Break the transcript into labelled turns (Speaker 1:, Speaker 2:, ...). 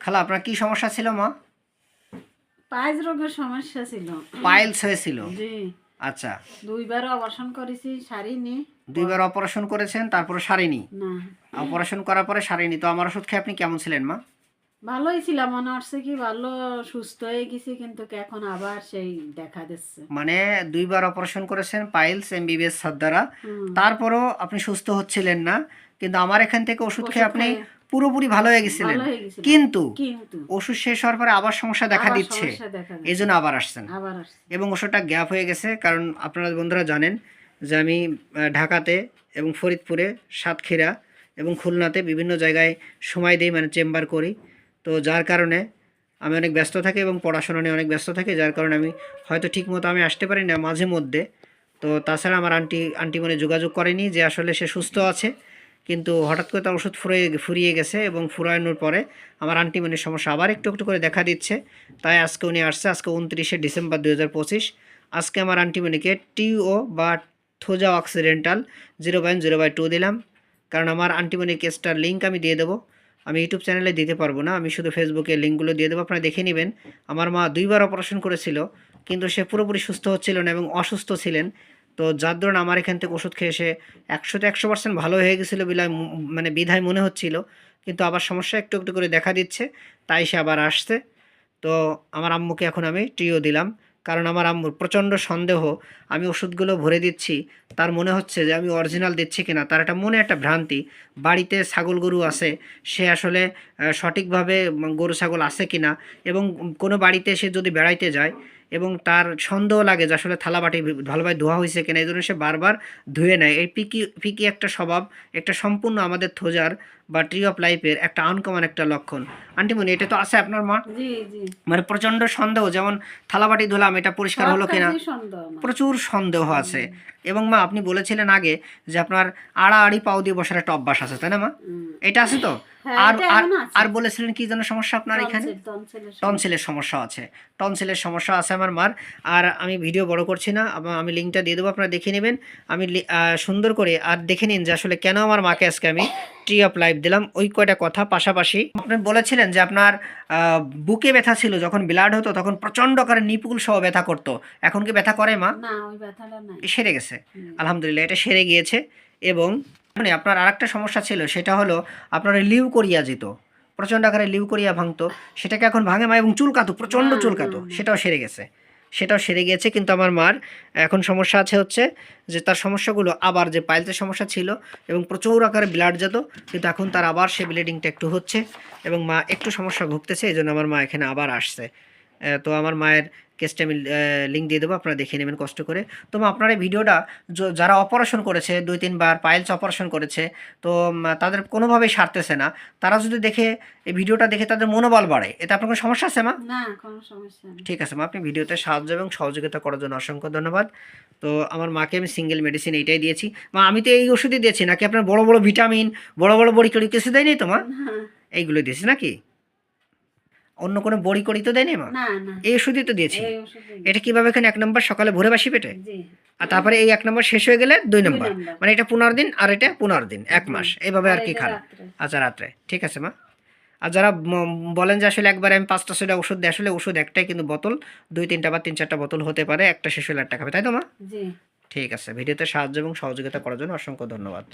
Speaker 1: খালা আপনার কি সমস্যা ছিল মা?
Speaker 2: পাইলস রোগের সমস্যা ছিল।
Speaker 1: পাইলস হয়েছিল?
Speaker 2: জি।
Speaker 1: আচ্ছা।
Speaker 2: দুইবার অপারেশন করেছি, সারিনি।
Speaker 1: দুইবার অপারেশন করেছেন, তারপরে সারেনি?
Speaker 2: না।
Speaker 1: অপারেশন করার পরে সারেনি। তো আমার ওষুধ খেয়ে আপনি কেমন ছিলেন মা?
Speaker 2: ভালোই ছিলাম, মনে হচ্ছে কি ভালো সুস্থ হয়ে গেছি, কিন্তু এখন আবার সেই দেখা দিচ্ছে।
Speaker 1: মানে দুইবার অপারেশন করেছেন পাইলস এমবিবিএস স্যার দ্বারা, তারপরও আপনি সুস্থ হচ্ছিলেন না, কিন্তু আমার এখান থেকে ওষুধ খেয়ে আপনি পুরোপুরি ভালো হয়ে গেছিলেন। কিন্তু ওষুধ শেষ হওয়ার পরে আবার সমস্যা দেখা দিচ্ছে, এই জন্য আবার আসছেন। এবং ওষুধটা গ্যাপ হয়ে গেছে, কারণ আপনারা বন্ধুরা জানেন যে আমি ঢাকাতে এবং ফরিদপুরে, সাতক্ষীরা এবং খুলনাতে বিভিন্ন জায়গায় সময় দিই, মানে চেম্বার করি। তো যার কারণে আমি অনেক ব্যস্ত থাকি এবং পড়াশোনা নিয়ে অনেক ব্যস্ত থাকি, যার কারণে আমি হয়তো ঠিকমতো আমি আসতে পারি না মাঝে মধ্যে। তো তাছাড়া আমার আন্টি মানে যোগাযোগ করেনি যে আসলে সে সুস্থ আছে, কিন্তু হঠাৎ করে তার ওষুধ ফুরিয়ে গেছে এবং ফুরানোর পরে আমার আন্টিমনির সমস্যা আবার একটু একটু করে দেখা দিচ্ছে। তাই আজকে উনি আসছে, আজকে 29শে ডিসেম্বর 2025। আজকে আমার আন্টিমনিকে টিও বা থোজা অক্সিডেন্টাল 0.0/2 দিলাম, কারণ আমার আন্টিমনি কেসটার লিঙ্ক আমি দিয়ে দেবো। আমি ইউটিউব চ্যানেলে দিতে পারবো না, আমি শুধু ফেসবুকে লিঙ্কগুলো দিয়ে দেবো, আপনারা দেখে নেবেন। আমার মা দুইবার অপারেশন করেছিল, কিন্তু সে পুরোপুরি সুস্থ হচ্ছিল না এবং অসুস্থ ছিলেন। তো যার দরুন আমার এখান থেকে ওষুধ খেয়ে সে 100% ভালো হয়ে গেছিলো মানে বিধায় মনে হচ্ছিল, কিন্তু আবার সমস্যা একটু একটু করে দেখা দিচ্ছে, তাই সে আবার আসছে। তো আমার আম্মুকে এখন আমি টিও দিলাম, কারণ আমার আম্মুর প্রচণ্ড সন্দেহ আমি ওষুধগুলো ভরে দিচ্ছি, তার মনে হচ্ছে যে আমি অরিজিনাল দিচ্ছি কিনা, তার একটা মনে একটা ভ্রান্তি। বাড়িতে ছাগল গরু আছে, সে আসলে সঠিকভাবে গরু ছাগল আছে কিনা, এবং কোনো বাড়িতে সে যদি বেড়াইতে যায় এবং তার সন্দেহ লাগে যে আসলে থালাবাটি ভালোভাবে ধোয়া হয়েছে কিনা, এই জন্য সে বারবার ধুয়ে নেয়। এই পিকি একটা স্বভাব, একটা সম্পূর্ণ আমাদের থোজার বা ট্রি অফ লাইফের একটা আনকমন একটা লক্ষণ। আন্টিমনি এটা তো আছে আপনার মা? মানে প্রচণ্ড সন্দেহ, যেমন থালাবাটি ধুলাম এটা পরিষ্কার হলো কিনা, প্রচুর সন্দেহ আছে। এবং মা আপনি বলেছিলেন আগে যে আপনার আড়াআড়ি পাও দিয়ে বসার একটা অভ্যাস আছে, তাই না মা? এটা আছে তো? আর আর বলেছিলেন কি যেন সমস্যা আপনার এখানে? টনসিলের সমস্যা আছে। টনসিলের সমস্যা আছে আমার মার। আর আমি ভিডিও বড় করছি না, আমি লিঙ্কটা দিয়ে দেবো, আপনারা দেখে নেবেন। আমি সুন্দর করে আর দেখে নিন যে আসলে কেন আমার মাকে আজকে আমি ট্রি অফ লাইফ দিলাম। ওই কয়টা কথা পাশাপাশি আপনি বলেছিলেন যে আপনার বুকে ব্যথা ছিল, যখন ব্লাড হতো তখন প্রচণ্ড আকারে নিপুল সহ ব্যথা করতো, এখন কি ব্যথা করে মা?
Speaker 2: না, ওই ব্যথাটা নাই,
Speaker 1: সেরে গেছে আলহামদুলিল্লাহ, এটা সেরে গিয়েছে। এবং মানে আপনার আরেকটা সমস্যা ছিল, সেটা হলো আপনার লিউকোরিয়া যেত, প্রচণ্ড আকারে লিউকোরিয়া ভাঙতো, সেটাকে এখন ভাঙে মা, এবং চুলকাতো, প্রচণ্ড চুলকাতো, সেটাও সেরে গেছে, সেটাও সেরে গিয়েছে। কিন্তু আমার মার এখন সমস্যা আছে হচ্ছে যে তার সমস্যাগুলো আবার, যে পাইলসের সমস্যা ছিল এবং প্রচুর আকারে ব্লাড যেত, কিন্তু এখন তার আবার সে ব্লিডিংটা একটু হচ্ছে এবং মা একটু সমস্যা ভুগতেছে, এই জন্য আমার মা এখানে আবার আসছে। তো আমার মায়ের কেসটা আমি লিঙ্ক দিয়ে দেবো, আপনারা দেখে নেবেন কষ্ট করে। তো আপনার এই ভিডিওটা যারা অপারেশন করেছে 2-3 বার পাইলস অপারেশন করেছে, তো তাদের কোনোভাবেই সারতেছে না, তারা যদি দেখে এই ভিডিওটা দেখে তাদের মনোবল বাড়ে, এতে আপনার কোনো সমস্যা আছে মা?
Speaker 2: না, কোনো সমস্যা নেই।
Speaker 1: ঠিক আছে মা, আপনি ভিডিওতে সাহায্য এবং সহযোগিতা করার জন্য অসংখ্য ধন্যবাদ। তো আমার মাকে আমি সিঙ্গেল মেডিসিন এইটাই দিয়েছি মা, আমি তো এই ওষুধই দিয়েছি, নাকি আপনার বড় বড় ভিটামিন, বড় বড় বড়ি কড়ি কিছু দেয়নি তো মা? এইগুলো দিয়েছি নাকি? অন্য কোনো বড়ি করি তো দেয়নি মা? এই ওষুধই তো দিয়েছি। এটা কিভাবে এখানে 1 নম্বর সকালে ভোরে বাসি পেটে, আর তারপরে এই 1 নম্বর শেষ হয়ে গেলে 2 নম্বর, মানে এটা 15 দিন আর এটা 15 দিন, 1 মাস এইভাবে আর কি খান। আচ্ছা রাত্রে, ঠিক আছে মা। আর যারা বলেন যে আসলে একবারে আমি 5টা-6টা ওষুধ দিই, আসলে ওষুধ একটাই, কিন্তু বোতল 2-3টা বা 3-4টা বোতল হতে পারে, একটা শেষ হলে একটা খাবে, তাই তো মা? ঠিক আছে, ভিডিওতে সাহায্য এবং সহযোগিতা করার জন্য অসংখ্য ধন্যবাদ।